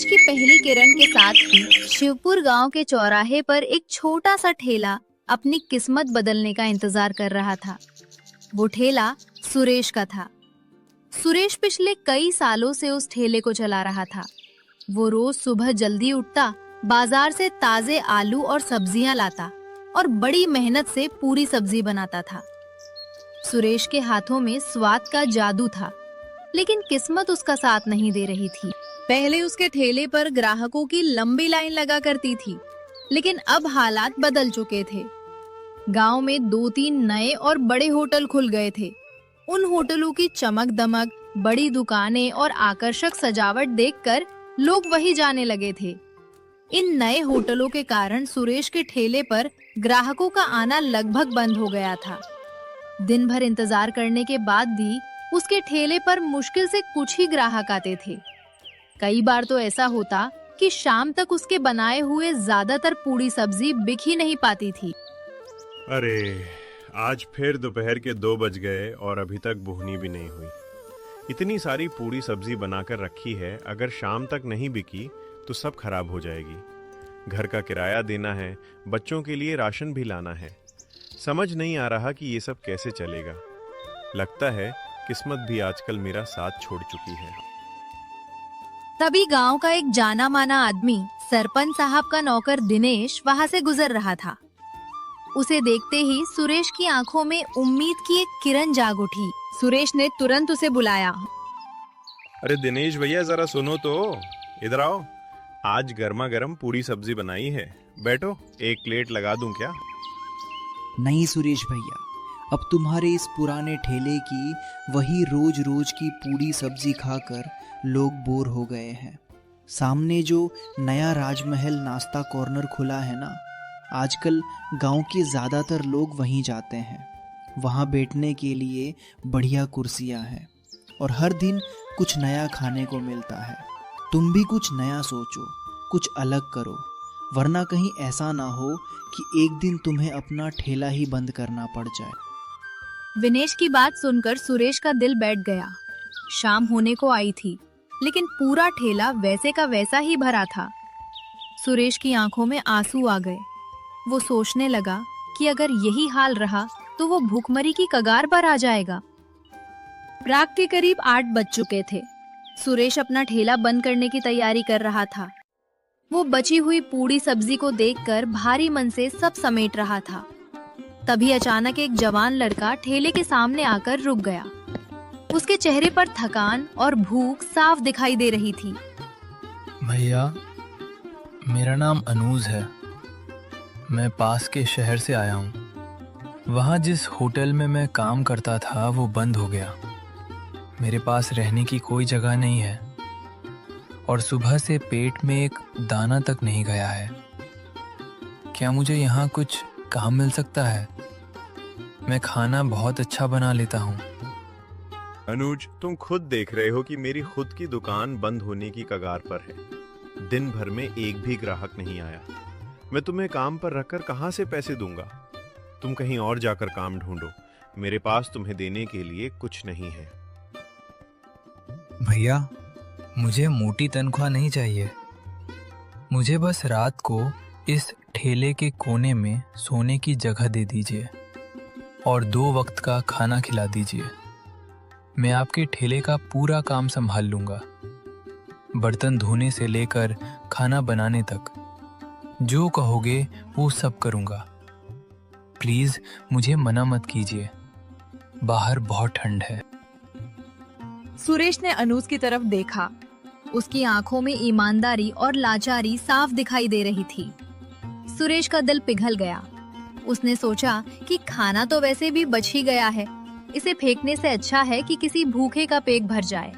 की पहली किरण के साथ ही शिवपुर गांव के चौराहे पर एक छोटा सा ठेला अपनी किस्मत बदलने का इंतजार कर रहा था। वो ठेला सुरेश का था। सुरेश पिछले कई सालों से उस ठेले को चला रहा था। वो रोज सुबह जल्दी उठता, बाजार से ताजे आलू और सब्जियां लाता और बड़ी मेहनत से पूरी सब्जी बनाता था। सुरेश के हाथों में स्वाद का जादू था, लेकिन किस्मत उसका साथ नहीं दे रही थी। पहले उसके ठेले पर ग्राहकों की लंबी लाइन लगा करती थी, लेकिन अब हालात बदल चुके थे। गांव में 2-3 नए और बड़े होटल खुल गए थे। उन होटलों की चमक दमक, बड़ी दुकानें और आकर्षक सजावट देखकर लोग वही जाने लगे थे। इन नए होटलों के कारण सुरेश के ठेले पर ग्राहकों का आना लगभग बंद हो गया था। दिन भर इंतजार करने के बाद भी उसके ठेले पर मुश्किल से कुछ ही ग्राहक आते थे। कई बार तो ऐसा होता कि शाम तक उसके बनाए हुए ज्यादातर पूरी सब्जी बिक ही नहीं पाती थी। अरे, आज फिर दोपहर के 2 बज गए और अभी तक भुनी भी नहीं हुई। इतनी सारी पूरी सब्जी बनाकर रखी है, अगर शाम तक नहीं बिकी तो सब खराब हो जाएगी। घर का किराया देना है, बच्चों के लिए राशन भी लाना है। समझ नहीं आ रहा कि ये सब कैसे चलेगा। लगता है किस्मत भी आजकल मेरा साथ छोड़ चुकी है। तभी गांव का एक जाना माना आदमी, सरपंच साहब का नौकर दिनेश, वहां से गुजर रहा था। उसे देखते ही सुरेश की आंखों में उम्मीद की एक किरण जाग उठी। सुरेश ने तुरंत उसे बुलाया। अरे दिनेश भैया, जरा सुनो तो, इधर आओ। आज गर्मा गर्म पूरी सब्जी बनाई है, बैठो, एक प्लेट लगा दूं क्या? नहीं सुरेश भैया, अब तुम्हारे इस पुराने ठेले की वही रोज रोज की पूरी सब्जी खाकर लोग बोर हो गए हैं। सामने जो नया राजमहल नाश्ता कॉर्नर खुला है ना, आजकल गांव के ज़्यादातर लोग वहीं जाते हैं। वहाँ बैठने के लिए बढ़िया कुर्सियाँ हैं और हर दिन कुछ नया खाने को मिलता है। तुम भी कुछ नया सोचो, कुछ अलग करो, वरना कहीं ऐसा ना हो कि एक दिन तुम्हें अपना ठेला ही बंद करना पड़ जाए। विनेश की बात सुनकर सुरेश का दिल बैठ गया। शाम होने को आई थी, लेकिन पूरा ठेला वैसे का वैसा ही भरा था। सुरेश की आंखों में आंसू आ गए। वो सोचने लगा कि अगर यही हाल रहा तो वो भूखमरी की कगार पर आ जाएगा। रात के करीब 8 बज चुके थे। सुरेश अपना ठेला बंद करने की तैयारी कर रहा था। वो बची हुई पूरी सब्जी को देखकर भारी मन से सब समेट रहा था। तभी अचानक एक जवान लड़का ठेले के सामने आकर रुक गया। उसके चेहरे पर थकान और भूख साफ दिखाई दे रही थी। भैया, मेरा नाम अनूज है। मैं पास के शहर से आया हूँ। वहाँ जिस होटल में मैं काम करता था वो बंद हो गया। मेरे पास रहने की कोई जगह नहीं है और सुबह से पेट में एक दाना तक नहीं गया है। क्या मुझे यहाँ कुछ काम मिल सकता है? मैं खाना बहुत अच्छा बना लेता हूँ। अनुज, तुम खुद देख रहे हो कि मेरी खुद की दुकान बंद होने की कगार पर है। दिन भर में एक भी ग्राहक नहीं आया। मैं तुम्हें काम पर रखकर कहाँ से पैसे दूंगा? तुम कहीं और जाकर काम ढूंढो। मेरे पास तुम्हें देने के लिए कुछ नहीं है। भैया, मुझे मोटी तनख्वाह नहीं चाहिए। मुझे बस रात को इस ठेले के कोने में सोने की जगह दे दीजिए और 2 वक्त का खाना खिला दीजिए। मैं आपके ठेले का पूरा काम संभाल लूँगा, बर्तन धोने से लेकर खाना बनाने तक। जो कहोगे वो सब करूँगा। प्लीज़ मुझे मना मत कीजिए, बाहर बहुत ठंड है। सुरेश ने अनूज की तरफ देखा। उसकी आंखों में ईमानदारी और लाचारी साफ दिखाई दे रही थी। सुरेश का दिल पिघल गया। उसने सोचा कि खाना तो वैसे भी बच ही गया है, इसे फेंकने से अच्छा है कि किसी भूखे का पेट भर जाए।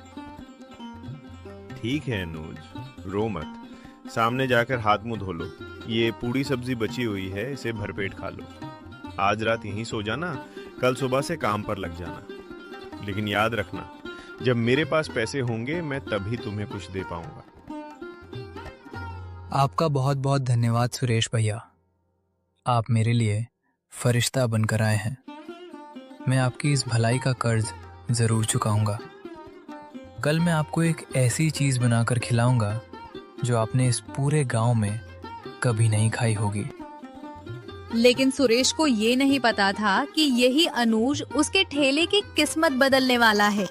ठीक है अनुज, रो मत। सामने जाकर हाथ मुंह धो लो। ये पूरी सब्जी बची हुई है, इसे भरपेट खा लो। आज रात यहीं सो जाना, कल सुबह से काम पर लग जाना। लेकिन याद रखना, जब मेरे पास पैसे होंगे मैं तभी तुम्हें कुछ दे पाऊंगा। आपका बहुत बहुत धन्यवाद सुरेश भैया। आप मेरे लिए फरिश्ता बनकर आए हैं। मैं आपकी इस भलाई का कर्ज ज़रूर चुकाऊंगा। कल मैं आपको एक ऐसी चीज़ बनाकर खिलाऊंगा जो आपने इस पूरे गांव में कभी नहीं खाई होगी। लेकिन सुरेश को ये नहीं पता था कि यही अनुज उसके ठेले की किस्मत बदलने वाला है।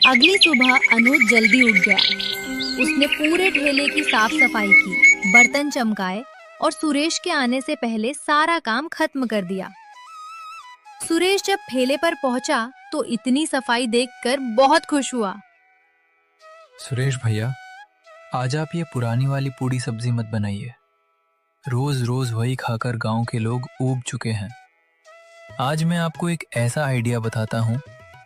अगली सुबह अनुज जल्दी उठ गया। उसने पूरे ठेले की साफ सफाई की, बर्तन चमकाए और सुरेश के आने से पहले सारा काम खत्म कर दिया। सुरेश जब ठेले पर पहुंचा तो इतनी सफाई देखकर बहुत खुश हुआ। सुरेश भैया, आज आप ये पुरानी वाली पूड़ी सब्जी मत बनाइए। रोज रोज वही खाकर गांव के लोग ऊब चुके हैं। आज मैं आपको एक ऐसा आइडिया बताता हूँ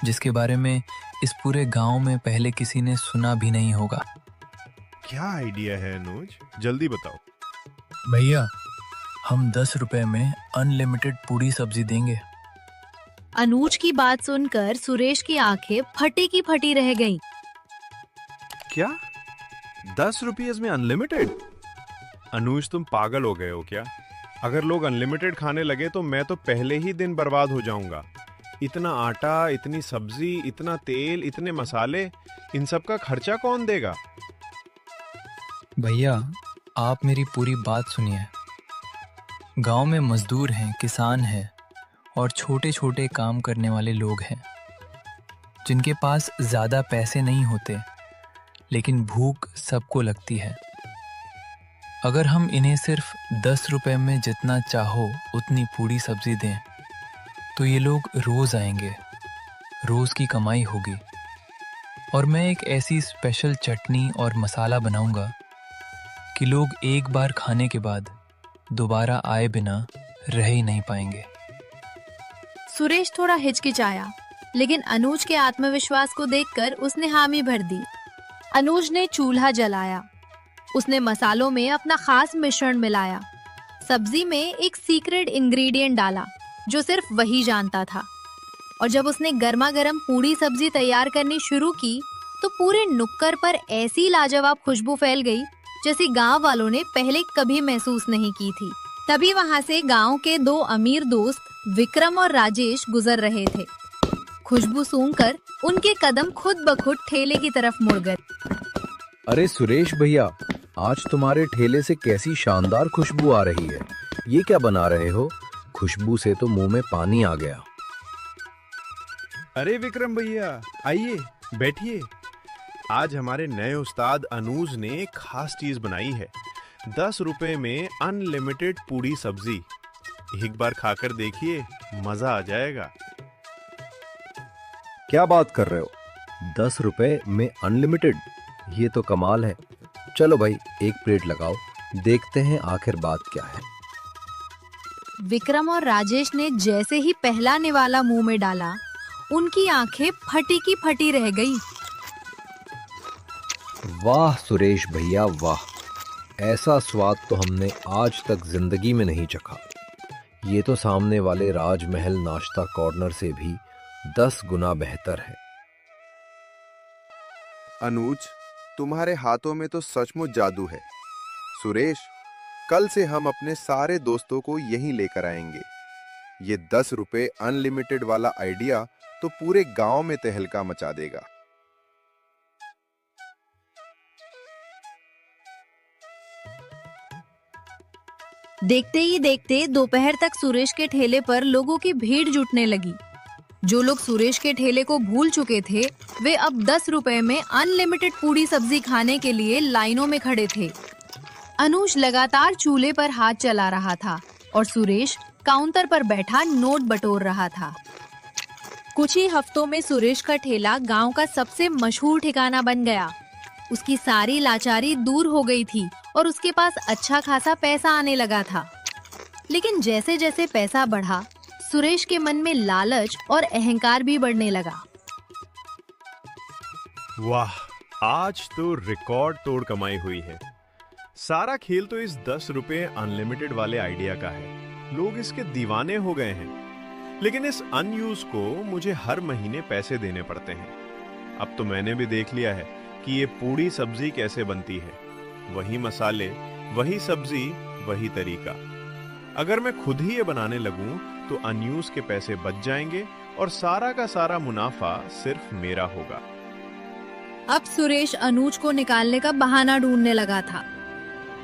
जिसके बारे में इस पूरे गांव में पहले किसी ने सुना भी नहीं होगा। क्या आइडिया है अनुज, जल्दी बताओ। भैया, हम 10 रुपए में अनलिमिटेड पूड़ी सब्जी देंगे। अनुज की बात सुनकर सुरेश की आंखें फटी की फटी रह गईं। क्या 10 रुपीज में अनलिमिटेड? अनुज, तुम पागल हो गए हो क्या? अगर लोग अनलिमिटेड खाने लगे तो मैं तो पहले ही दिन बर्बाद हो जाऊंगा। इतना आटा, इतनी सब्जी, इतना तेल, इतने मसाले, इन सब का खर्चा कौन देगा? भैया, आप मेरी पूरी बात सुनिए। गांव में मजदूर हैं, किसान हैं और छोटे छोटे काम करने वाले लोग हैं जिनके पास ज़्यादा पैसे नहीं होते, लेकिन भूख सबको लगती है। अगर हम इन्हें सिर्फ 10 रुपए में जितना चाहो उतनी पूड़ी सब्जी दें तो ये लोग रोज़ आएंगे, रोज़ की कमाई होगी। और मैं एक ऐसी स्पेशल चटनी और मसाला बनाऊंगा कि लोग एक बार खाने के बाद दोबारा आए बिना रह ही नहीं पाएंगे। सुरेश थोड़ा हिचकिचाया, लेकिन अनुज के आत्मविश्वास को देखकर उसने हामी भर दी। अनुज ने चूल्हा जलाया। उसने मसालों में अपना खास मिश्रण मिलाया। सब्जी में एक सीक्रेट इंग्रेडिएंट डाला जो सिर्फ वही जानता था। और जब उसने गर्मा गर्म पूड़ी सब्जी तैयार करनी शुरू की तो पूरे नुक्कड़ पर ऐसी लाजवाब खुशबू फैल गई जैसी गांव वालों ने पहले कभी महसूस नहीं की थी। तभी वहां से गांव के 2 अमीर दोस्त विक्रम और राजेश गुजर रहे थे। खुशबू सूंघकर उनके कदम खुद ब खुद ठेले की तरफ मुड़ गए। अरे सुरेश भैया, आज तुम्हारे ठेले से कैसी शानदार खुशबू आ रही है। ये क्या बना रहे हो? खुशबू से तो मुंह में पानी आ गया। अरे विक्रम भैया, आइए बैठिए। आज हमारे नए उस्ताद अनुज ने एक खास चीज बनाई है। 10 रुपए में अनलिमिटेड पूड़ी सब्जी। एक बार खाकर देखिए, मजा आ जाएगा। क्या बात कर रहे हो? 10 रुपए में अनलिमिटेड? ये तो कमाल है। चलो भाई, एक प्लेट लगाओ, देखते हैं आखिर बात क्या है। विक्रम और राजेश ने जैसे ही पहला निवाला मुंह में डाला, उनकी आंखें फटी की फटी रह गई। वाह सुरेश भैया वाह, ऐसा स्वाद तो हमने आज तक जिंदगी में नहीं चखा। ये तो सामने वाले राजमहल नाश्ता कॉर्नर से भी 10 गुना बेहतर है। अनुज, तुम्हारे हाथों में तो सचमुच जादू है। सुरेश, कल से हम अपने सारे दोस्तों को यहीं लेकर आएंगे। ये 10 रुपए अनलिमिटेड वाला आइडिया तो पूरे गांव में तहलका मचा देगा। देखते ही देखते दोपहर तक सुरेश के ठेले पर लोगों की भीड़ जुटने लगी। जो लोग सुरेश के ठेले को भूल चुके थे, वे अब 10 रुपए में अनलिमिटेड पूड़ी सब्जी खाने के लिए लाइनों में खड़े थे। अनुज लगातार चूल्हे पर हाथ चला रहा था और सुरेश काउंटर पर बैठा नोट बटोर रहा था। कुछ ही हफ्तों में सुरेश का ठेला गांव का सबसे मशहूर ठिकाना बन गया। उसकी सारी लाचारी दूर हो गई थी और उसके पास अच्छा खासा पैसा आने लगा था। लेकिन जैसे जैसे पैसा बढ़ा, सुरेश के मन में लालच और अहंकार भी बढ़ने लगा। वाह, आज तो रिकॉर्ड तोड़ कमाई हुई है। सारा खेल तो इस 10 रुपए अनलिमिटेड वाले आइडिया का है। लोग इसके दीवाने हो गए हैं। लेकिन इस अनयूज को मुझे हर महीने पैसे देने पड़ते हैं। अब तो मैंने भी देख लिया है कि ये पूड़ी सब्जी कैसे बनती है। वही मसाले, वही सब्जी, वही तरीका। अगर मैं खुद ही ये बनाने लगूं तो अनयूज के पैसे बच जाएंगे और सारा का सारा मुनाफा सिर्फ मेरा होगा। अब सुरेश अनुज को निकालने का बहाना ढूंढने लगा था।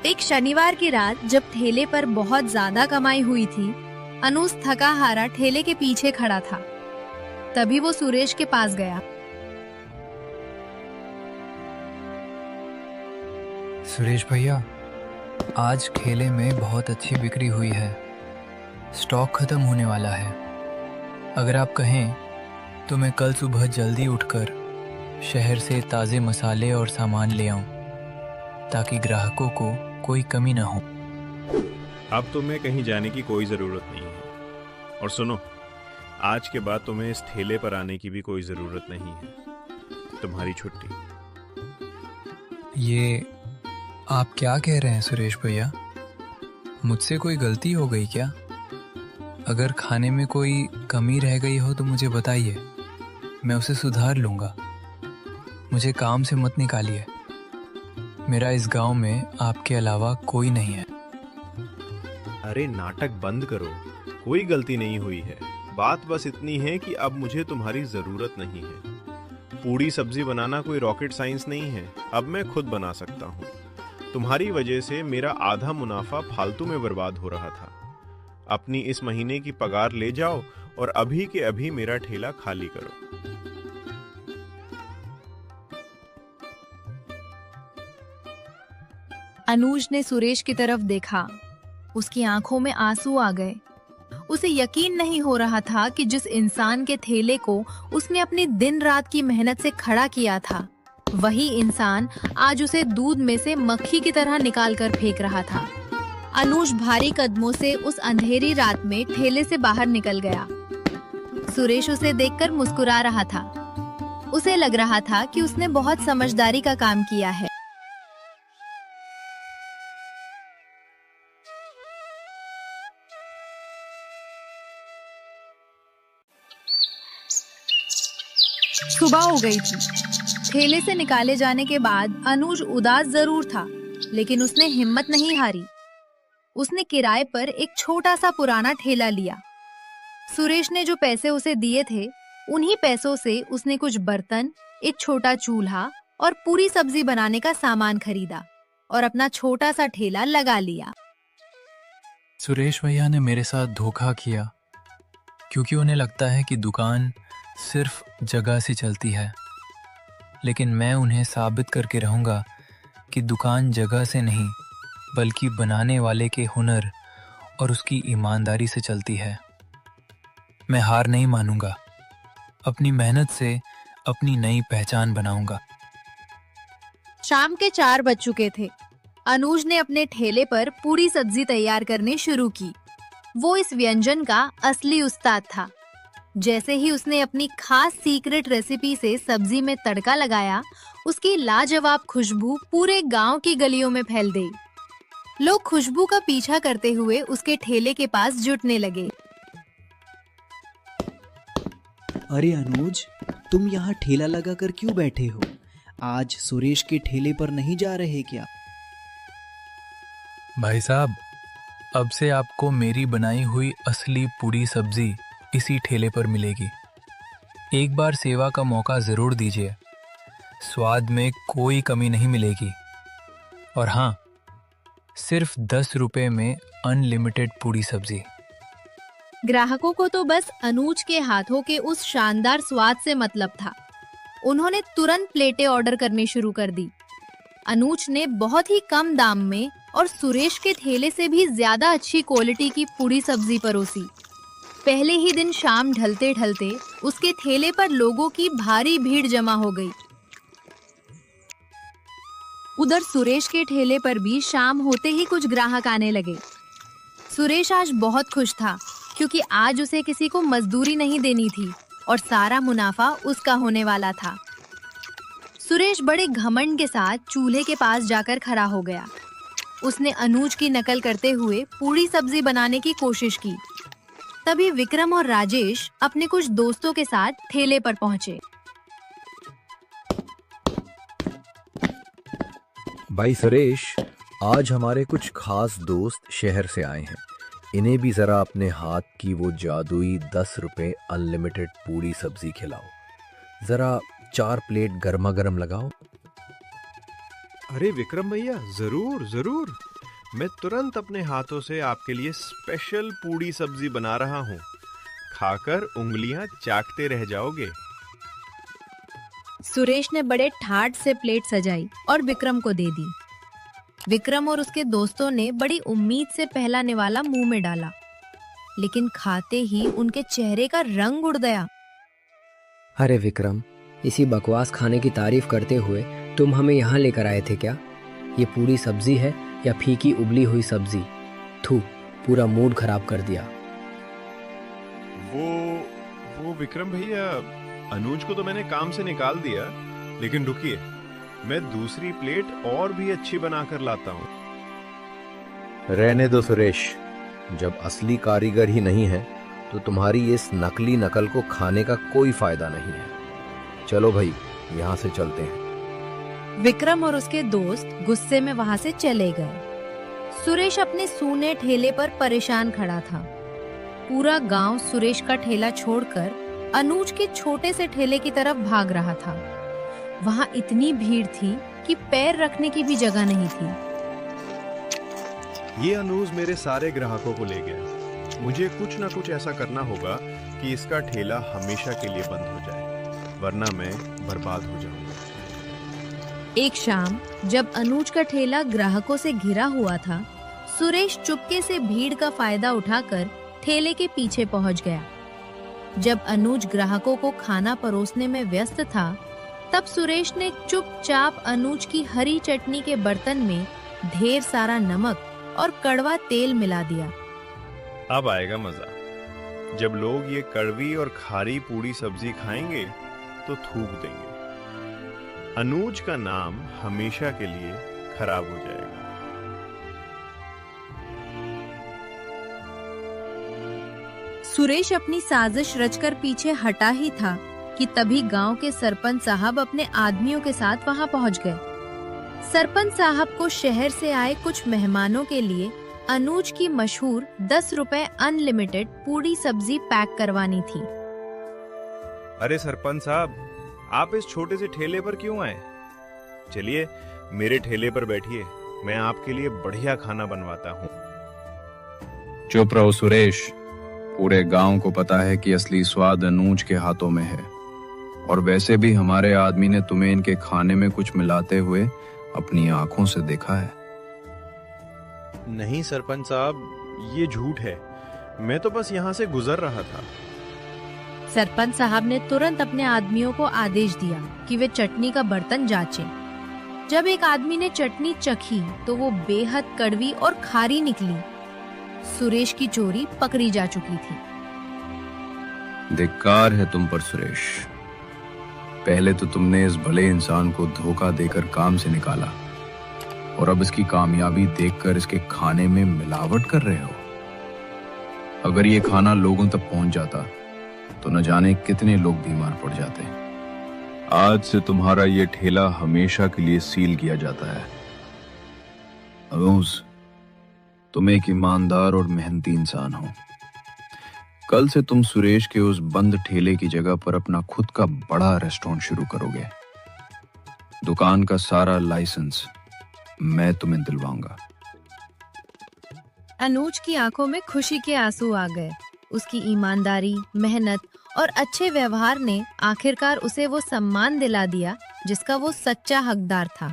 एक शनिवार की रात जब ठेले पर बहुत ज्यादा कमाई हुई थी, अनुज थका हारा ठेले के पीछे खड़ा था। तभी वो सुरेश के पास गया। सुरेश भैया, आज ठेले में बहुत अच्छी बिक्री हुई है। स्टॉक खत्म होने वाला है। अगर आप कहें तो मैं कल सुबह जल्दी उठकर शहर से ताज़े मसाले और सामान ले आऊं, ताकि ग्राहकों को कोई कमी ना हो। अब तुम्हें कहीं जाने की कोई जरूरत नहीं है। और सुनो, आज के बाद तुम्हें इस ठेले पर आने की भी कोई जरूरत नहीं है। तुम्हारी छुट्टी। ये आप क्या कह रहे हैं सुरेश भैया? मुझसे कोई गलती हो गई क्या? अगर खाने में कोई कमी रह गई हो तो मुझे बताइए, मैं उसे सुधार लूँगा। मुझे काम से मत निकालिए। मेरा इस गांव में आपके अलावा कोई नहीं है। अरे नाटक बंद करो, कोई गलती नहीं हुई है। बात बस इतनी है कि अब मुझे तुम्हारी जरूरत नहीं है। पूड़ी सब्जी बनाना कोई रॉकेट साइंस नहीं है, अब मैं खुद बना सकता हूँ। तुम्हारी वजह से मेरा आधा मुनाफा फालतू में बर्बाद हो रहा था। अपनी इस महीने की पगार ले जाओ और अभी के अभी मेरा ठेला खाली करो। अनुज ने सुरेश की तरफ देखा। उसकी आंखों में आंसू आ गए। उसे यकीन नहीं हो रहा था कि जिस इंसान के ठेले को उसने अपनी दिन रात की मेहनत से खड़ा किया था, वही इंसान आज उसे दूध में से मक्खी की तरह निकाल कर फेंक रहा था। अनुज भारी कदमों से उस अंधेरी रात में ठेले से बाहर निकल गया। सुरेश उसे देखकर मुस्कुरा रहा था। उसे लग रहा था कि उसने बहुत समझदारी का काम किया है। सुबह हो गई थी। ठेले से निकाले जाने के बाद अनुज उदास जरूर था, लेकिन उसने हिम्मत नहीं हारी। उसने किराए पर एक छोटा सा पुराना ठेला लिया। सुरेश ने जो पैसे उसे दिए थे, उन्हीं पैसों से उसने कुछ बर्तन, एक छोटा चूल्हा और पूरी सब्जी बनाने का सामान खरीदा और अपना छोटा सा ठेला लगा लिया। सुरेश भैया ने मेरे साथ धोखा किया, क्योंकि उन्हें लगता है कि दुकान सिर्फ जगह से चलती है। लेकिन मैं उन्हें साबित करके रहूँगा कि दुकान जगह से नहीं, बल्कि बनाने वाले के हुनर और उसकी ईमानदारी से चलती है। मैं हार नहीं मानूंगा। अपनी मेहनत से अपनी नई पहचान बनाऊंगा। शाम के 4 बज चुके थे। अनुज ने अपने ठेले पर पूरी सब्जी तैयार करनी शुरू की। वो इस व्यंजन का असली उस्ताद था। जैसे ही उसने अपनी खास सीक्रेट रेसिपी से सब्जी में तड़का लगाया, उसकी लाजवाब खुशबू पूरे गांव की गलियों में फैल गई। लोग खुशबू का पीछा करते हुए उसके ठेले के पास जुटने लगे। अरे अनुज, तुम यहाँ ठेला लगाकर क्यों बैठे हो? आज सुरेश के ठेले पर नहीं जा रहे क्या? भाई साहब, अब से आपको मेरी बनाई हुई असली पूरी सब्जी इसी ठेले पर मिलेगी। एक बार सेवा का मौका जरूर दीजिए। स्वाद में कोई कमी नहीं मिलेगी। और हाँ, सिर्फ 10 रुपए में अनलिमिटेड पूरी सब्जी। ग्राहकों को तो बस अनुज के हाथों के उस शानदार स्वाद से मतलब था। उन्होंने तुरंत प्लेटें ऑर्डर करनी शुरू कर दी। अनुज ने बहुत ही कम दाम में और सुरेश के ठेले से भी ज्यादा अच्छी क्वालिटी की पूरी सब्जी परोसी। पहले ही दिन शाम ढलते ढलते उसके ठेले पर लोगों की भारी भीड़ जमा हो गई। उधर सुरेश के ठेले पर भी शाम होते ही कुछ ग्राहक आने लगे। सुरेश आज बहुत खुश था, क्योंकि आज उसे किसी को मजदूरी नहीं देनी थी और सारा मुनाफा उसका होने वाला था। सुरेश बड़े घमंड के साथ चूल्हे के पास जाकर खड़ा हो गया। उसने अनुज की नकल करते हुए पूरी सब्जी बनाने की कोशिश की। तभी विक्रम और राजेश अपने कुछ दोस्तों के साथ ठेले पर पहुंचे। भाई सुरेश, आज हमारे कुछ खास दोस्त शहर से आए हैं। इन्हें भी जरा अपने हाथ की वो जादुई 10 रुपए अनलिमिटेड पूरी सब्जी खिलाओ। जरा 4 प्लेट गर्मा गर्म लगाओ। अरे विक्रम भैया, जरूर जरूर। मैं तुरंत अपने हाथों से आपके लिए स्पेशल पूड़ी सब्जी बना रहा हूँ। खाकर उंगलियां चाटते रह जाओगे। सुरेश ने बड़े ठाट से प्लेट सजाई और विक्रम को दे दी। विक्रम और उसके दोस्तों ने बड़ी उम्मीद से पहला निवाला मुंह में डाला, लेकिन खाते ही उनके चेहरे का रंग उड़ गया। अरे विक्रम, इसी बकवास खाने की तारीफ करते हुए तुम हमें यहाँ लेकर आए थे क्या? ये पूरी सब्जी है या फीकी उबली हुई सब्जी? थू, पूरा मूड खराब कर दिया। वो विक्रम भैया, अनुज को तो मैंने काम से निकाल दिया, लेकिन रुकिए, मैं दूसरी प्लेट और भी अच्छी बनाकर लाता हूँ। रहने दो सुरेश, जब असली कारीगर ही नहीं है तो तुम्हारी इस नकली नकल को खाने का कोई फायदा नहीं है। चलो भाई, यहाँ से चलते हैं। विक्रम और उसके दोस्त गुस्से में वहां से चले गए। सुरेश अपने सूने ठेले पर परेशान खड़ा था। पूरा गांव सुरेश का ठेला छोड़कर अनुज के छोटे से ठेले की तरफ भाग रहा था। वहां इतनी भीड़ थी कि पैर रखने की भी जगह नहीं थी। ये अनुज मेरे सारे ग्राहकों को ले गया। मुझे कुछ ना कुछ ऐसा करना होगा कि इसका ठेला हमेशा के लिए बंद हो जाए, वरना मैं बर्बाद हो जाऊंगा। एक शाम जब अनुज का ठेला ग्राहकों से घिरा हुआ था, सुरेश चुपके से भीड़ का फायदा उठाकर ठेले के पीछे पहुंच गया। जब अनुज ग्राहकों को खाना परोसने में व्यस्त था, तब सुरेश ने चुपचाप अनुज की हरी चटनी के बर्तन में ढेर सारा नमक और कड़वा तेल मिला दिया। अब आएगा मजा। जब लोग ये कड़वी और खारी पूड़ी सब्जी खाएंगे तो थूक देंगे। अनुज का नाम हमेशा के लिए खराब हो जाएगा। सुरेश अपनी साजिश रचकर पीछे हटा ही था कि तभी गांव के सरपंच साहब अपने आदमियों के साथ वहां पहुंच गए। सरपंच साहब को शहर से आए कुछ मेहमानों के लिए अनुज की मशहूर 10 रुपए अनलिमिटेड पूड़ी सब्जी पैक करवानी थी। अरे सरपंच साहब, आप इस छोटे से ठेले पर क्यों आए? चलिए मेरे ठेले पर बैठिए, मैं आपके लिए बढ़िया खाना बनवाता हूँ। चुप रहो सुरेश, पूरे गांव को पता है कि असली स्वाद अनुज के हाथों में है, और वैसे भी हमारे आदमी ने तुम्हें इनके खाने में कुछ मिलाते हुए अपनी आंखों से देखा है। नहीं सरपंच साहब, ये झूठ है। मैं तो बस यहाँ से गुजर रहा था। सरपंच साहब ने तुरंत अपने आदमियों को आदेश दिया कि वे चटनी का बर्तन जांचें। जब एक आदमी ने चटनी चखी तो वो बेहद कड़वी और खारी निकली। सुरेश की चोरी पकड़ी जा चुकी थी। धिक्कार है तुम पर सुरेश। पहले तो तुमने इस भले इंसान को धोखा देकर काम से निकाला, और अब इसकी कामयाबी देखकर इसके खाने में मिलावट कर रहे हो। अगर ये खाना लोगों तक पहुंच जाता तो न जाने कितने लोग बीमार पड़ जाते। आज से तुम्हारा ये ठेला हमेशा के लिए सील किया जाता है। अनुज, तुम एक ईमानदार और मेहनती इंसान हो। कल से तुम सुरेश के उस बंद ठेले की जगह पर अपना खुद का बड़ा रेस्टोरेंट शुरू करोगे। दुकान का सारा लाइसेंस मैं तुम्हें दिलवाऊंगा। अनुज की आंखों में खुशी के आंसू आ गए। उसकी ईमानदारी, मेहनत और अच्छे व्यवहार ने आखिरकार उसे वो सम्मान दिला दिया जिसका वो सच्चा हकदार था।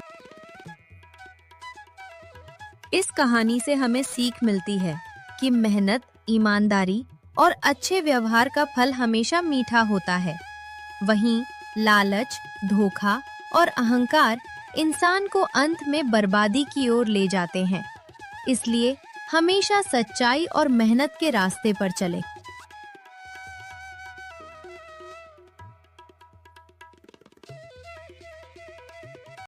इस कहानी से हमें सीख मिलती है कि मेहनत, ईमानदारी और अच्छे व्यवहार का फल हमेशा मीठा होता है। वहीं लालच, धोखा और अहंकार इंसान को अंत में बर्बादी की ओर ले जाते हैं। इसलिए हमेशा सच्चाई और मेहनत के रास्ते पर चलें।